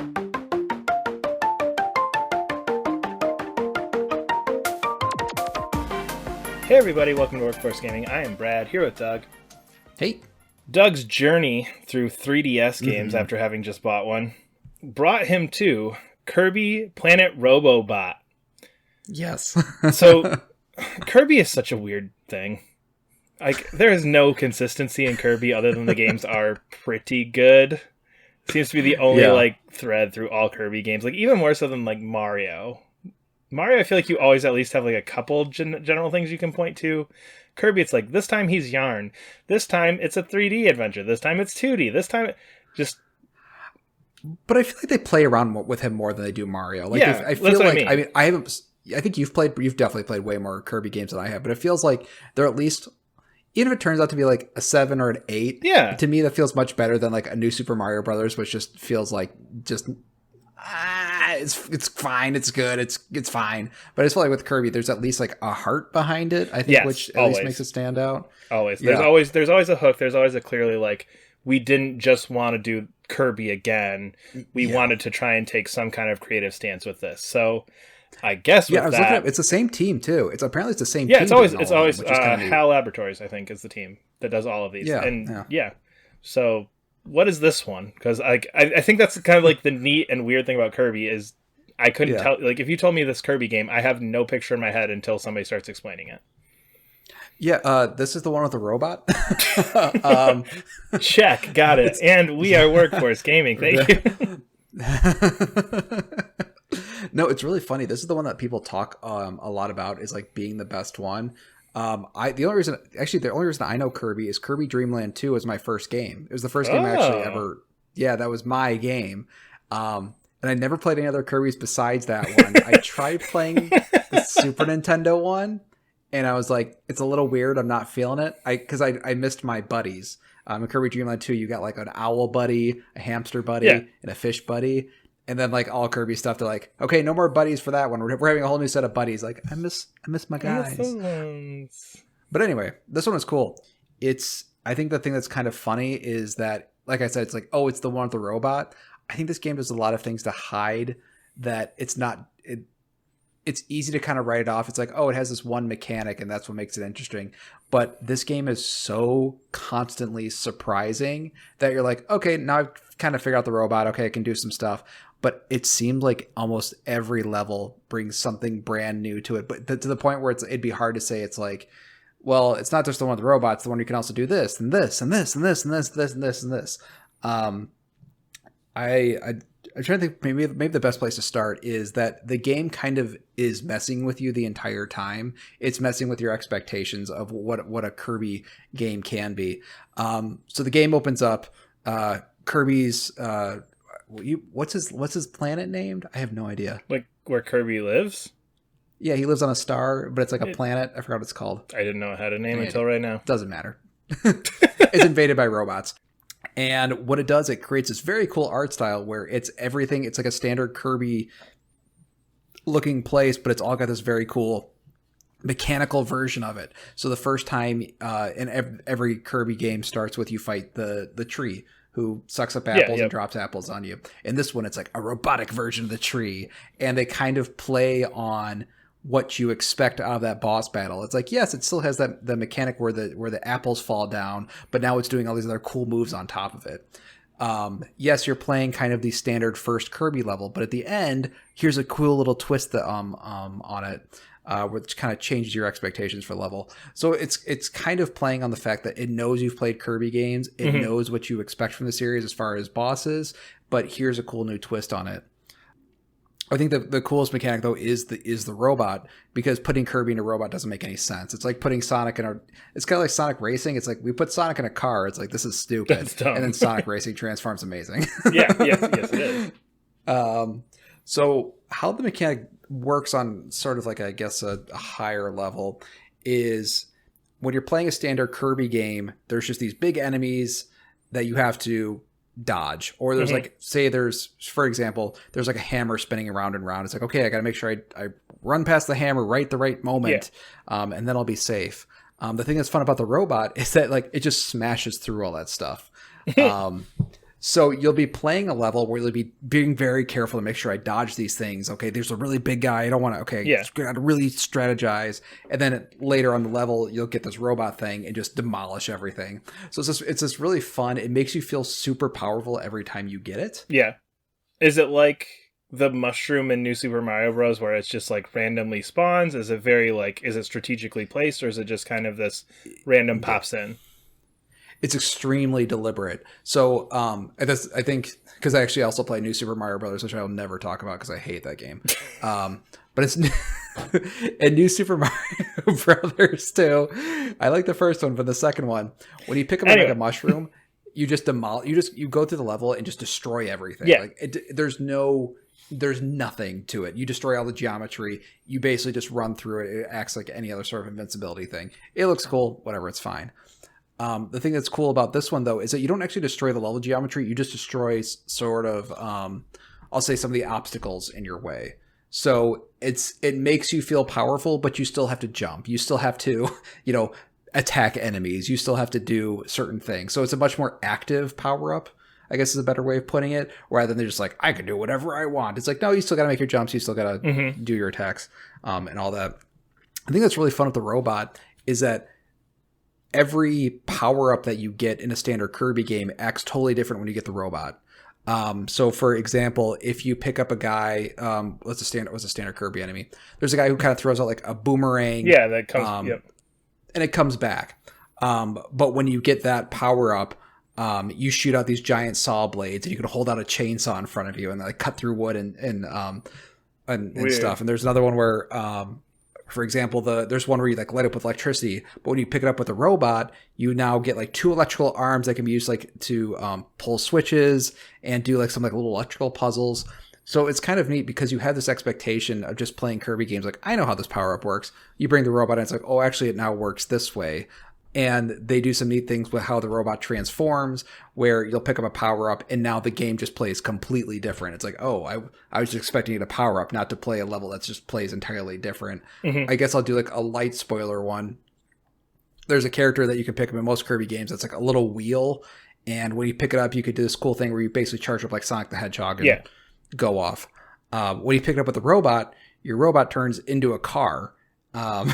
Hey everybody, welcome to Workforce Gaming. I am Brad, here with Doug. Hey. Doug's journey through 3DS games after having just bought one brought him to Kirby Planet Robobot. Yes. So, Kirby is such a weird thing. Like, there is no consistency in Kirby other than the games are pretty good. Seems to be the only, thread through all Kirby games. Like, even more so than, Mario. Mario, I feel like you always at least have, a couple general things you can point to. Kirby, it's like, this time he's Yarn. This time it's a 3D adventure. This time it's 2D. This time, just... But I feel like they play around with him more than they do Mario. I feel like, I haven't... I think you've definitely played way more Kirby games than I have, but it feels like they're at least... Even if it turns out to be a 7 or an 8, to me that feels much better than a new Super Mario Brothers, which just feels like it's fine, it's good, it's fine. But I just feel like with Kirby, there's at least a heart behind it, I think, which at least makes it stand out. Always. There's always a hook. There's always a clearly we didn't just want to do Kirby again. We wanted to try and take some kind of creative stance with this. So I guess with looking at it's the same team too. It's the same team. Yeah, it's always HAL Laboratories, I think, is the team that does all of these. Yeah. So what is this one? Because I think that's kind of the neat and weird thing about Kirby is I couldn't tell. If you told me this Kirby game, I have no picture in my head until somebody starts explaining it. Yeah, this is the one with the robot. Check, got it. And we are Workforce Gaming. Thank you. No, it's really funny. This is the one that people talk a lot about is being the best one. The only reason I know Kirby is Kirby Dream Land 2 was my first game. It was the first game I actually ever. Yeah, that was my game. And I never played any other Kirby's besides that one. I tried playing the Super Nintendo one, and I was like, it's a little weird. I'm not feeling it. Because I missed my buddies. In Kirby Dream Land 2, you got an owl buddy, a hamster buddy, and a fish buddy. And then all Kirby stuff, they're like, okay, no more buddies for that one. We're having a whole new set of buddies. I miss my guys. But anyway, this one was cool. I think the thing that's kind of funny is that, like I said, it's it's the one with the robot. I think this game does a lot of things to hide that it's not. It's easy to kind of write it off. It's it has this one mechanic and that's what makes it interesting. But this game is so constantly surprising that you're like, okay, now I've kind of figured out the robot. Okay, I can do some stuff. But it seems like almost every level brings something brand new to it. But to the point where it'd be hard to say well, it's not just the one with the robot. It's the one you can also do this and this and this and this and this and this and this and this. I'm trying to think. Maybe the best place to start is that the game kind of is messing with you the entire time. It's messing with your expectations of what a Kirby game can be. So the game opens up. Kirby's what's his planet named? I have no idea. Where Kirby lives? Yeah, he lives on a star, but it's a planet. I forgot what it's called. I didn't know it had a name until right now. Doesn't matter. It's invaded by robots. And what it does, it creates this very cool art style where it's everything. It's a standard Kirby looking place, but it's all got this very cool mechanical version of it. So the first time in every Kirby game starts with you fight the tree who sucks up apples and drops apples on you. In this one, it's a robotic version of the tree. And they kind of play on what you expect out of that boss battle. It's yes, it still has the mechanic where the apples fall down, but now it's doing all these other cool moves on top of it. Yes, you're playing kind of the standard first Kirby level, but at the end, here's a cool little twist that on it, which kind of changes your expectations for level. So it's kind of playing on the fact that it knows you've played Kirby games, it knows what you expect from the series as far as bosses, but here's a cool new twist on it. I think the coolest mechanic though is the robot, because putting Kirby in a robot doesn't make any sense. It's like putting Sonic it's kind of like Sonic Racing. It's we put Sonic in a car. It's this is stupid. And then Sonic Racing transforms amazing. Yes, it is. So how the mechanic works on sort of I guess a higher level is when you're playing a standard Kirby game, there's just these big enemies that you have to dodge, or there's for example, there's a hammer spinning around and around. It's okay, I gotta make sure I run past the hammer the right moment, and then I'll be safe. The thing that's fun about the robot is that it just smashes through all that stuff. So you'll be playing a level where you'll be being very careful to make sure I dodge these things. Okay, there's a really big guy. I don't want to. Okay, got to really strategize. And then later on the level, you'll get this robot thing and just demolish everything. So it's just really fun. It makes you feel super powerful every time you get it. Yeah. Is it like the mushroom in New Super Mario Bros. Where it's just like randomly spawns? Is it very like, is it strategically placed, or is it just kind of this random pops in? It's extremely deliberate. So I think because I actually also play New Super Mario Brothers, which I'll never talk about because I hate that game. But it's and New Super Mario Brothers too. I like the first one, but the second one, when you pick up like a mushroom, you just you go through the level and just destroy everything. Yeah. Like there's nothing to it. You destroy all the geometry. You basically just run through it. It acts like any other sort of invincibility thing. It looks cool. Whatever, it's fine. The thing that's cool about this one, though, is that you don't actually destroy the level geometry. You just destroy sort of, I'll say, some of the obstacles in your way. So it makes you feel powerful, but you still have to jump. You still have to, attack enemies. You still have to do certain things. So it's a much more active power-up, I guess is a better way of putting it, rather than they're just like, I can do whatever I want. It's like, no, you still got to make your jumps. You still got to do your attacks and all that. I think that's really fun with the robot is that every power-up that you get in a standard Kirby game acts totally different when you get the robot. So for example, if you pick up a guy, what's a standard Kirby enemy? There's a guy who kind of throws out like a boomerang. Yeah, that comes, and it comes back. But when you get that power-up, you shoot out these giant saw blades and you can hold out a chainsaw in front of you and like cut through wood and stuff. And there's another one where, for example, there's one where you like light up with electricity, but when you pick it up with a robot, you now get like 2 electrical arms that can be used like to pull switches and do like some like little electrical puzzles. So it's kind of neat because you have this expectation of just playing Kirby games. Like, I know how this power up works. You bring the robot and it's like, oh, actually it now works this way. And they do some neat things with how the robot transforms, where you'll pick up a power up and now the game just plays completely different. It's like, oh, I was just expecting it to power up, not to play a level that just plays entirely different. I guess I'll do like a light spoiler one. There's a character that you can pick up in most Kirby games that's like a little wheel. And when you pick it up, you could do this cool thing where you basically charge up like Sonic the Hedgehog and go off. When you pick it up with the robot, your robot turns into a car. And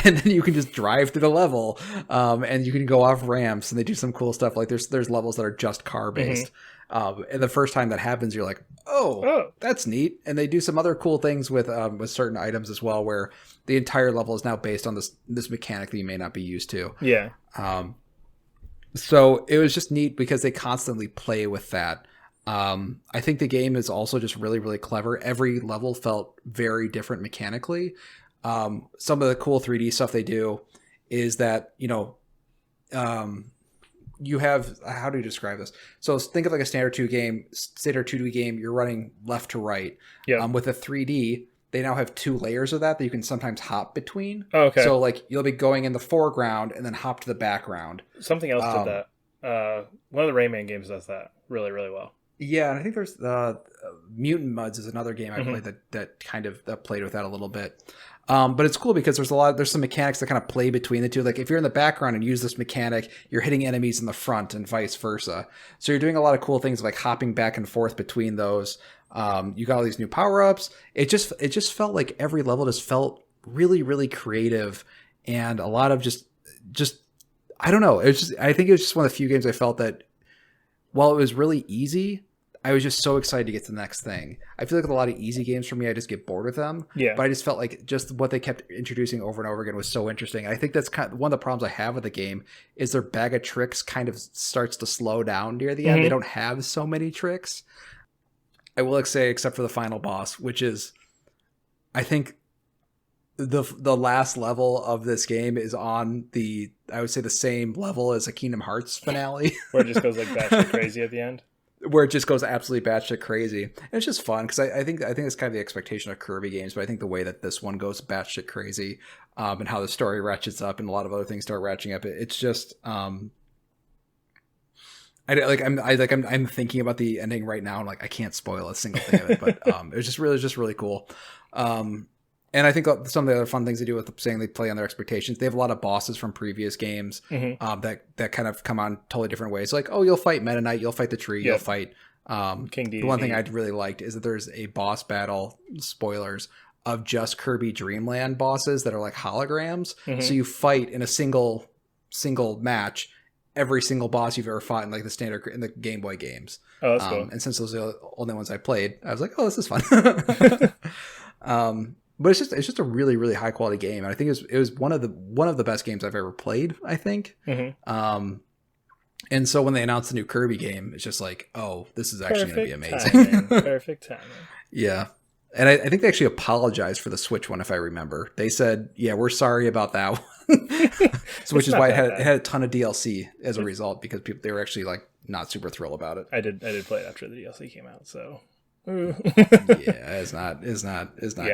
then you can just drive through the level, and you can go off ramps, and they do some cool stuff. Like there's levels that are just car based. And the first time that happens, you're like, oh, that's neat. And they do some other cool things with certain items as well, where the entire level is now based on this mechanic that you may not be used to. Yeah. So it was just neat because they constantly play with that. I think the game is also just really, really clever. Every level felt very different mechanically. Some of the cool 3D stuff they do is that, you have, how do you describe this? So think of like a standard 2D game, you're running left to right. With a 3D, they now have 2 layers of that you can sometimes hop between. Oh, okay. So like you'll be going in the foreground and then hop to the background. Something else did that. One of the Rayman games does that really, really well. Yeah, and I think there's Mutant Muds is another game I played that kind of played with that a little bit. But it's cool because there's some mechanics that kind of play between the two. Like if you're in the background and use this mechanic, you're hitting enemies in the front and vice versa. So you're doing a lot of cool things like hopping back and forth between those. You got all these new power-ups. It just felt like every level just felt really, really creative and a lot of just I don't know. I think it was just one of the few games I felt that while it was really easy, I was just so excited to get to the next thing. I feel like with a lot of easy games for me, I just get bored with them. Yeah. But I just felt like just what they kept introducing over and over again was so interesting. I think that's kind of one of the problems I have with the game is their bag of tricks kind of starts to slow down near the end. They don't have so many tricks. I will say, except for the final boss, which is, I think, the last level of this game is on I would say the same level as a Kingdom Hearts finale. Where it just goes like batshit crazy at the end. Where it just goes absolutely batshit crazy. And it's just fun because I think it's kind of the expectation of Kirby games, but I think the way that this one goes batshit crazy, and how the story ratchets up and a lot of other things start ratcheting up, it's just I'm thinking about the ending right now and like I can't spoil a single thing of it, but it was just really cool. And I think some of the other fun things they do with saying they play on their expectations, they have a lot of bosses from previous games that kind of come on totally different ways. Like, oh, you'll fight Meta Knight, you'll fight the tree, you'll fight King DDD. The one thing I'd really liked is that there's a boss battle, spoilers, of just Kirby Dreamland bosses that are like holograms. So you fight in a single match every single boss you've ever fought in like the standard in the Game Boy games. Oh, that's cool. And since those are the only ones I played, I was like, oh, this is fun. But it's just a really, really high quality game. And I think it was one of the best games I've ever played, I think. And so when they announced the new Kirby game, it's just like, oh, this is actually going to be amazing. Perfect timing. Yeah. And I think they actually apologized for the Switch one, if I remember. They said, yeah, we're sorry about that one. So, which is why it had a ton of DLC as a result, because they were actually like not super thrilled about it. I did play it after the DLC came out, so yeah, it's not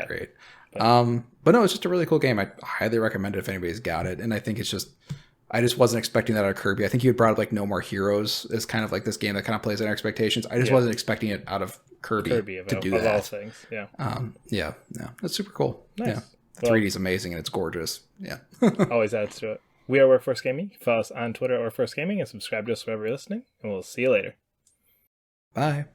great. But no, it's just a really cool game. I highly recommend it if anybody's got it. And I think I just wasn't expecting that out of Kirby. I think you had brought up like No More Heroes as kind of like this game that kind of plays on expectations. I just wasn't expecting it out of Kirby to do that. Of all things, yeah. That's super cool. Nice. Yeah, 3D is amazing and it's gorgeous. Yeah, always adds to it. We are Workforce Gaming. Follow us on Twitter or Force Gaming and subscribe to us wherever you're listening. And we'll see you later. Bye.